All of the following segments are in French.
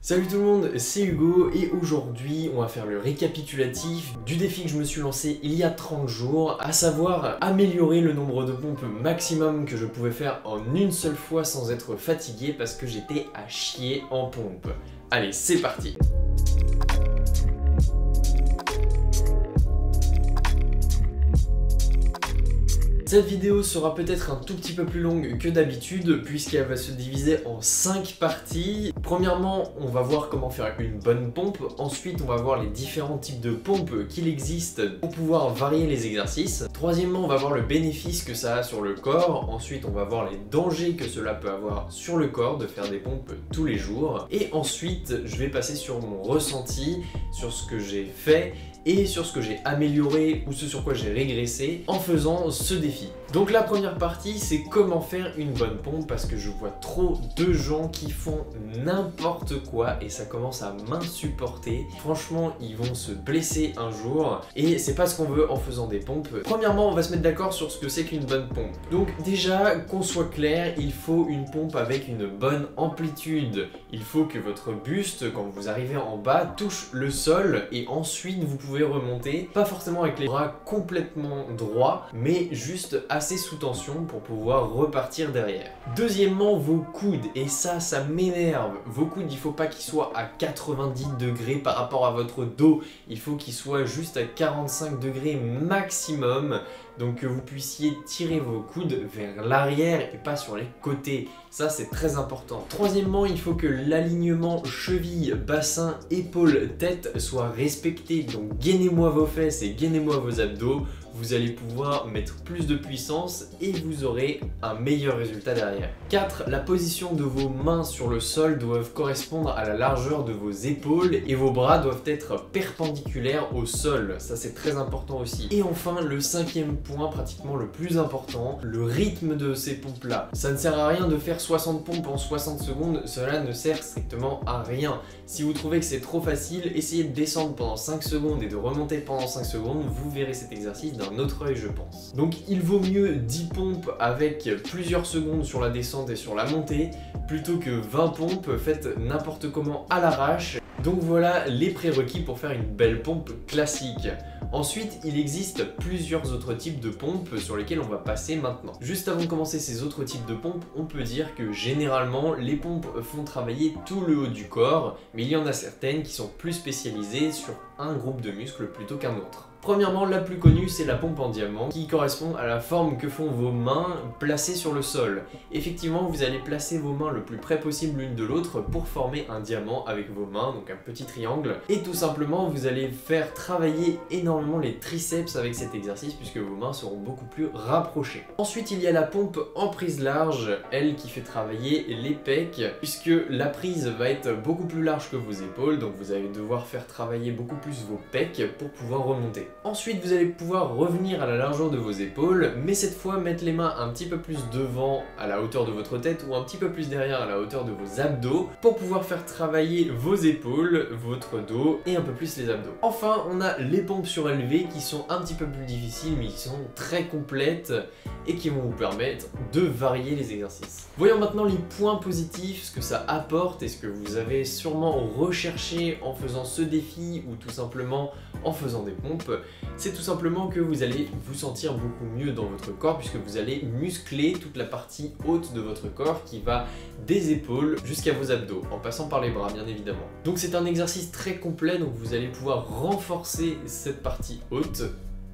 Salut tout le monde, c'est Hugo et aujourd'hui on va faire le récapitulatif du défi que je me suis lancé il y a 30 jours, à savoir améliorer le nombre de pompes maximum que je pouvais faire en une seule fois sans être fatigué parce que j'étais à chier en pompe. Allez, c'est parti! Cette vidéo sera peut-être un tout petit peu plus longue que d'habitude puisqu'elle va se diviser en 5 parties. Premièrement, on va voir comment faire une bonne pompe. Ensuite, on va voir les différents types de pompes qu'il existe pour pouvoir varier les exercices. Troisièmement, on va voir le bénéfice que ça a sur le corps. Ensuite, on va voir les dangers que cela peut avoir sur le corps de faire des pompes tous les jours. Et ensuite, je vais passer sur mon ressenti, sur ce que j'ai fait et sur ce que j'ai amélioré ou ce sur quoi j'ai régressé en faisant ce défi. Donc la première partie, c'est comment faire une bonne pompe parce que je vois trop de gens qui font n'importe quoi et ça commence à m'insupporter. Franchement, ils vont se blesser un jour et c'est pas ce qu'on veut en faisant des pompes. Premièrement, on va se mettre d'accord sur ce que c'est qu'une bonne pompe. Donc déjà, qu'on soit clair, il faut une pompe avec une bonne amplitude. Il faut que votre buste, quand vous arrivez en bas, touche le sol et ensuite vous pouvez remonter, pas forcément avec les bras complètement droits, mais juste assez sous tension pour pouvoir repartir derrière. Deuxièmement, vos coudes, et ça m'énerve. Vos coudes, il faut pas qu'ils soient à 90 degrés par rapport à votre dos, il faut qu'ils soient juste à 45 degrés maximum. Donc que vous puissiez tirer vos coudes vers l'arrière et pas sur les côtés. Ça, c'est très important. Troisièmement, il faut que l'alignement cheville, bassin, épaule, tête soit respecté. Donc gainez-moi vos fesses et gainez-moi vos abdos. Vous allez pouvoir mettre plus de puissance et vous aurez un meilleur résultat derrière. 4. La position de vos mains sur le sol doivent correspondre à la largeur de vos épaules et vos bras doivent être perpendiculaires au sol. Ça, c'est très important aussi. Et enfin, le cinquième point, pratiquement le plus important, le rythme de ces pompes-là. Ça ne sert à rien de faire 60 pompes en 60 secondes, cela ne sert strictement à rien. Si vous trouvez que c'est trop facile, essayez de descendre pendant 5 secondes et de remonter pendant 5 secondes, vous verrez cet exercice d'un autre œil, je pense. Donc il vaut mieux 10 pompes avec plusieurs secondes sur la descente et sur la montée plutôt que 20 pompes faites n'importe comment à l'arrache. Donc voilà les prérequis pour faire une belle pompe classique. Ensuite, il existe plusieurs autres types de pompes sur lesquels on va passer maintenant. Juste avant de commencer ces autres types de pompes, on peut dire que généralement, les pompes font travailler tout le haut du corps, mais il y en a certaines qui sont plus spécialisées sur un groupe de muscles plutôt qu'un autre. Premièrement, la plus connue, c'est la pompe en diamant, qui correspond à la forme que font vos mains placées sur le sol. Effectivement, vous allez placer vos mains le plus près possible l'une de l'autre pour former un diamant avec vos mains, donc un petit triangle. Et tout simplement, vous allez faire travailler énormément les triceps avec cet exercice, puisque vos mains seront beaucoup plus rapprochées. Ensuite, il y a la pompe en prise large, elle qui fait travailler les pecs, puisque la prise va être beaucoup plus large que vos épaules, donc vous allez devoir faire travailler beaucoup plus vos pecs pour pouvoir remonter. Ensuite, vous allez pouvoir revenir à la largeur de vos épaules, mais cette fois mettre les mains un petit peu plus devant à la hauteur de votre tête ou un petit peu plus derrière à la hauteur de vos abdos pour pouvoir faire travailler vos épaules, votre dos et un peu plus les abdos. Enfin, on a les pompes surélevées qui sont un petit peu plus difficiles mais qui sont très complètes et qui vont vous permettre de varier les exercices. Voyons maintenant les points positifs, ce que ça apporte et ce que vous avez sûrement recherché en faisant ce défi ou tout simplement en faisant des pompes. C'est tout simplement que vous allez vous sentir beaucoup mieux dans votre corps puisque vous allez muscler toute la partie haute de votre corps qui va des épaules jusqu'à vos abdos, en passant par les bras bien évidemment. Donc c'est un exercice très complet, donc vous allez pouvoir renforcer cette partie haute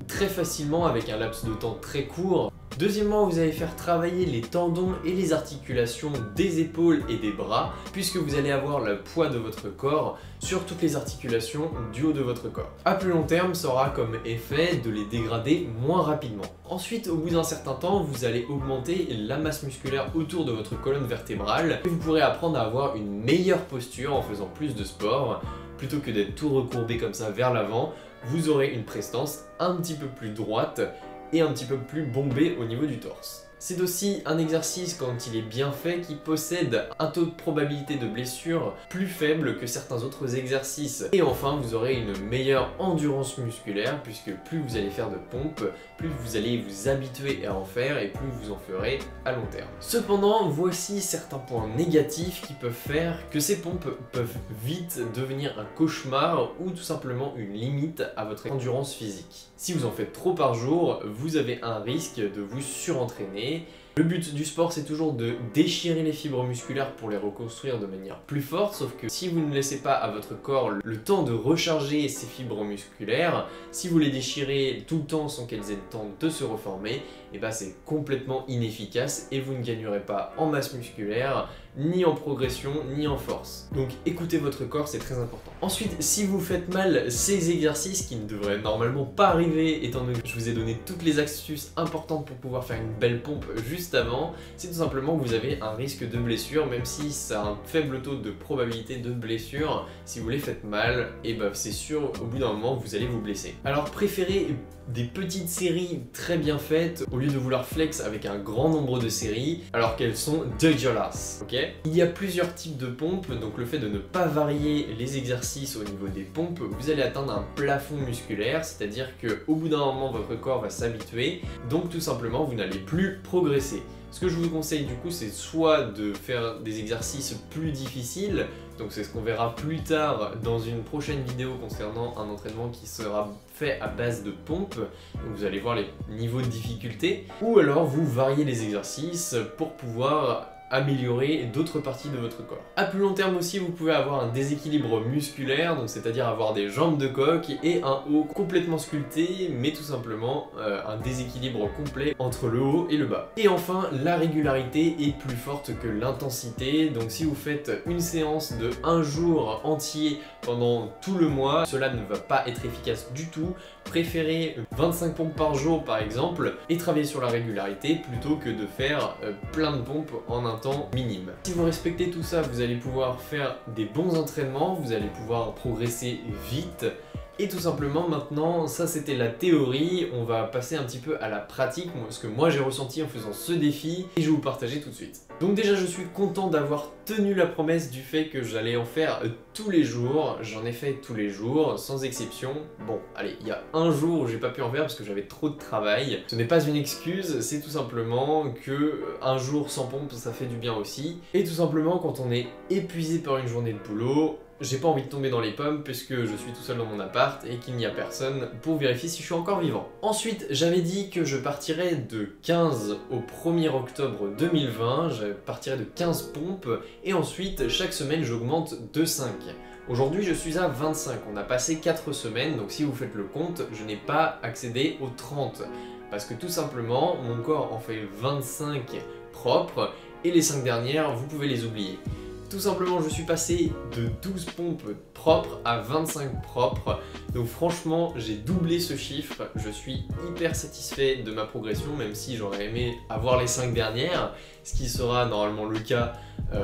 très facilement avec un laps de temps très court. Deuxièmement, vous allez faire travailler les tendons et les articulations des épaules et des bras puisque vous allez avoir le poids de votre corps sur toutes les articulations du haut de votre corps. À plus long terme, ça aura comme effet de les dégrader moins rapidement. Ensuite, au bout d'un certain temps, vous allez augmenter la masse musculaire autour de votre colonne vertébrale et vous pourrez apprendre à avoir une meilleure posture en faisant plus de sport. Plutôt que d'être tout recourbé comme ça vers l'avant, vous aurez une prestance un petit peu plus droite et un petit peu plus bombée au niveau du torse. C'est aussi un exercice, quand il est bien fait, qui possède un taux de probabilité de blessure plus faible que certains autres exercices. Et enfin, vous aurez une meilleure endurance musculaire, puisque plus vous allez faire de pompes, plus vous allez vous habituer à en faire et plus vous en ferez à long terme. Cependant, voici certains points négatifs qui peuvent faire que ces pompes peuvent vite devenir un cauchemar ou tout simplement une limite à votre endurance physique. Si vous en faites trop par jour, vous avez un risque de vous surentraîner. Le but du sport, c'est toujours de déchirer les fibres musculaires pour les reconstruire de manière plus forte, sauf que si vous ne laissez pas à votre corps le temps de recharger ces fibres musculaires, si vous les déchirez tout le temps sans qu'elles aient le temps de se reformer, et bah c'est complètement inefficace et vous ne gagnerez pas en masse musculaire, ni en progression, ni en force. Donc écoutez votre corps, c'est très important. Ensuite, si vous faites mal ces exercices qui ne devraient normalement pas arriver, étant donné que je vous ai donné toutes les astuces importantes pour pouvoir faire une belle pompe juste avant, c'est tout simplement que vous avez un risque de blessure, même si ça a un faible taux de probabilité de blessure. Si vous les faites mal, et bah c'est sûr, au bout d'un moment, vous allez vous blesser. Alors préférez des petites séries très bien faites au lieu de vouloir flex avec un grand nombre de séries alors qu'elles sont dégueulasses, ok? Il y a plusieurs types de pompes, donc le fait de ne pas varier les exercices au niveau des pompes, vous allez atteindre un plafond musculaire, c'est-à-dire qu'au bout d'un moment votre corps va s'habituer, donc tout simplement vous n'allez plus progresser. Ce que je vous conseille du coup, c'est soit de faire des exercices plus difficiles, donc c'est ce qu'on verra plus tard dans une prochaine vidéo concernant un entraînement qui sera fait à base de pompes, donc vous allez voir les niveaux de difficulté, ou alors vous variez les exercices pour pouvoir améliorer d'autres parties de votre corps. À plus long terme aussi, vous pouvez avoir un déséquilibre musculaire, donc c'est-à-dire avoir des jambes de coq et un haut complètement sculpté, mais tout simplement un déséquilibre complet entre le haut et le bas. Et enfin, la régularité est plus forte que l'intensité, donc si vous faites une séance de 1 jour entier pendant tout le mois, cela ne va pas être efficace du tout. Préférez 25 pompes par jour par exemple et travailler sur la régularité plutôt que de faire plein de pompes en un temps minime. Si vous respectez tout ça, vous allez pouvoir faire des bons entraînements, vous allez pouvoir progresser vite. Et tout simplement maintenant, ça c'était la théorie, on va passer un petit peu à la pratique, ce que moi j'ai ressenti en faisant ce défi, et je vais vous partager tout de suite. Donc déjà je suis content d'avoir tenu la promesse du fait que j'allais en faire tous les jours, j'en ai fait tous les jours, sans exception. Bon, allez, il y a un jour où j'ai pas pu en faire parce que j'avais trop de travail. Ce n'est pas une excuse, c'est tout simplement que un jour sans pompe ça fait du bien aussi. Et tout simplement quand on est épuisé par une journée de boulot, j'ai pas envie de tomber dans les pommes puisque je suis tout seul dans mon appart et qu'il n'y a personne pour vérifier si je suis encore vivant. Ensuite, j'avais dit que je partirais de 15 au 1er octobre 2020, je partirais de 15 pompes et ensuite chaque semaine j'augmente de 5. Aujourd'hui je suis à 25, on a passé 4 semaines, donc si vous faites le compte, je n'ai pas accédé aux 30. Parce que tout simplement, mon corps en fait 25 propres et les 5 dernières, vous pouvez les oublier. Tout simplement, je suis passé de 12 pompes propres à 25 propres. Donc franchement, j'ai doublé ce chiffre. Je suis hyper satisfait de ma progression, même si j'aurais aimé avoir les 5 dernières, ce qui sera normalement le cas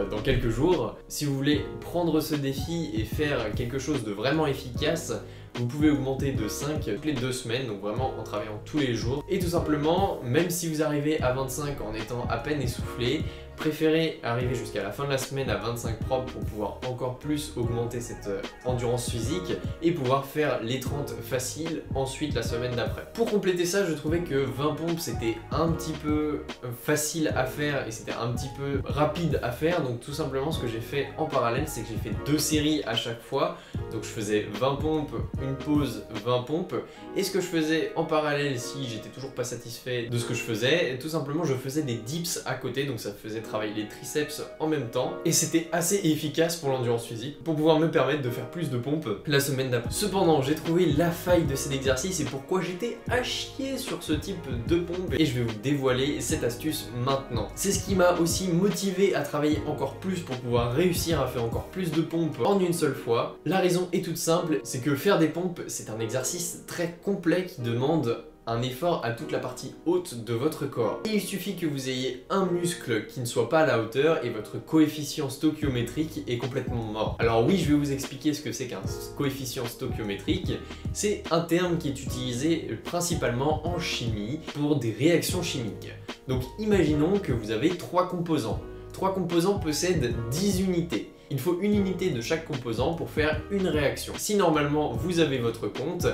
dans quelques jours. Si vous voulez prendre ce défi et faire quelque chose de vraiment efficace, vous pouvez augmenter de 5 toutes les 2 semaines, donc vraiment en travaillant tous les jours. Et tout simplement, même si vous arrivez à 25 en étant à peine essoufflé, préférez arriver jusqu'à la fin de la semaine à 25 propres pour pouvoir encore plus augmenter cette endurance physique et pouvoir faire les 30 faciles ensuite la semaine d'après. Pour compléter ça, je trouvais que 20 pompes c'était un petit peu facile à faire et c'était un petit peu rapide à faire, donc tout simplement ce que j'ai fait en parallèle c'est que j'ai fait 2 séries à chaque fois, donc je faisais 20 pompes, une pause, 20 pompes, et ce que je faisais en parallèle si j'étais toujours pas satisfait de ce que je faisais, tout simplement je faisais des dips à côté, donc ça faisait travailler les triceps en même temps et c'était assez efficace pour l'endurance physique pour pouvoir me permettre de faire plus de pompes la semaine d'après. Cependant, j'ai trouvé la faille de cet exercice et pourquoi j'étais à chier sur ce type de pompe et je vais vous dévoiler cette astuce maintenant. C'est ce qui m'a aussi motivé à travailler encore plus pour pouvoir réussir à faire encore plus de pompes en une seule fois. La raison est toute simple, c'est que faire des pompes c'est un exercice très complet qui demande un effort à toute la partie haute de votre corps. Et il suffit que vous ayez un muscle qui ne soit pas à la hauteur et votre coefficient stoichiométrique est complètement mort. Alors oui, je vais vous expliquer ce que c'est qu'un coefficient stoichiométrique. C'est un terme qui est utilisé principalement en chimie pour des réactions chimiques. Donc imaginons que vous avez 3 composants. 3 composants possèdent 10 unités. Il faut une unité de chaque composant pour faire une réaction. Si normalement vous avez votre compte,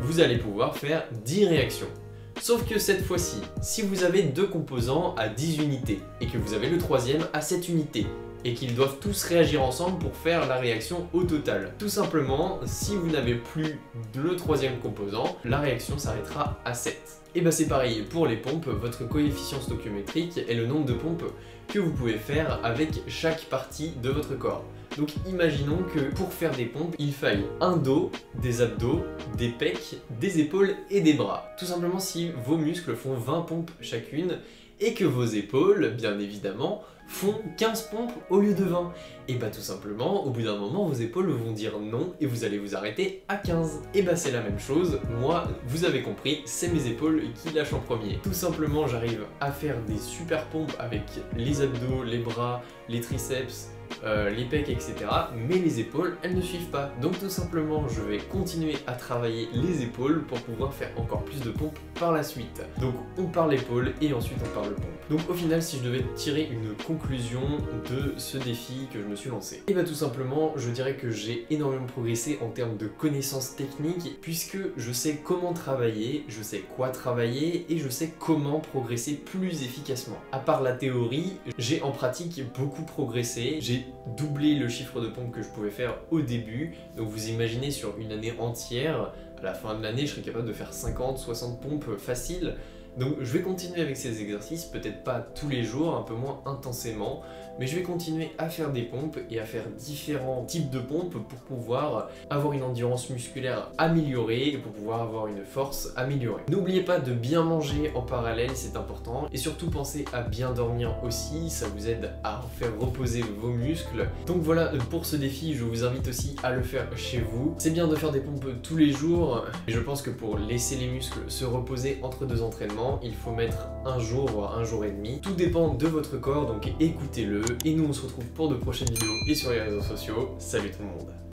vous allez pouvoir faire 10 réactions. Sauf que cette fois-ci, si vous avez 2 composants à 10 unités et que vous avez le troisième à 7 unités, et qu'ils doivent tous réagir ensemble pour faire la réaction au total. Tout simplement, si vous n'avez plus le troisième composant, la réaction s'arrêtera à 7. Et bah c'est pareil pour les pompes, votre coefficient stoichiométrique est le nombre de pompes que vous pouvez faire avec chaque partie de votre corps. Donc imaginons que pour faire des pompes, il faille un dos, des abdos, des pecs, des épaules et des bras. Tout simplement si vos muscles font 20 pompes chacune et que vos épaules, bien évidemment, font 15 pompes au lieu de 20. Et bah tout simplement, au bout d'un moment, vos épaules vont dire non et vous allez vous arrêter à 15. Et bah c'est la même chose, moi, vous avez compris, c'est mes épaules qui lâchent en premier. Tout simplement, j'arrive à faire des super pompes avec les abdos, les bras, les triceps, les pecs, etc. Mais les épaules, elles ne suivent pas. Donc tout simplement, je vais continuer à travailler les épaules pour pouvoir faire encore plus de pompes par la suite. Donc on parle épaules et ensuite on parle pompes. Donc au final, si je devais tirer une conclusion de ce défi que je me suis lancé, et bah tout simplement, je dirais que j'ai énormément progressé en termes de connaissances techniques puisque je sais comment travailler, je sais quoi travailler et je sais comment progresser plus efficacement. À part la théorie, j'ai en pratique beaucoup progressé, j'ai doublé le chiffre de pompes que je pouvais faire au début. Donc vous imaginez sur une année entière, à la fin de l'année, je serais capable de faire 50-60 pompes faciles. Donc je vais continuer avec ces exercices, peut-être pas tous les jours, un peu moins intensément, mais je vais continuer à faire des pompes et à faire différents types de pompes pour pouvoir avoir une endurance musculaire améliorée et pour pouvoir avoir une force améliorée. N'oubliez pas de bien manger en parallèle, c'est important, et surtout pensez à bien dormir aussi, ça vous aide à faire reposer vos muscles. Donc voilà pour ce défi, je vous invite aussi à le faire chez vous. C'est bien de faire des pompes tous les jours, et je pense que pour laisser les muscles se reposer entre 2 entraînements, il faut mettre un jour, voire un jour et demi. Tout dépend de votre corps, donc écoutez-le. Et nous, on se retrouve pour de prochaines vidéos et sur les réseaux sociaux. Salut tout le monde!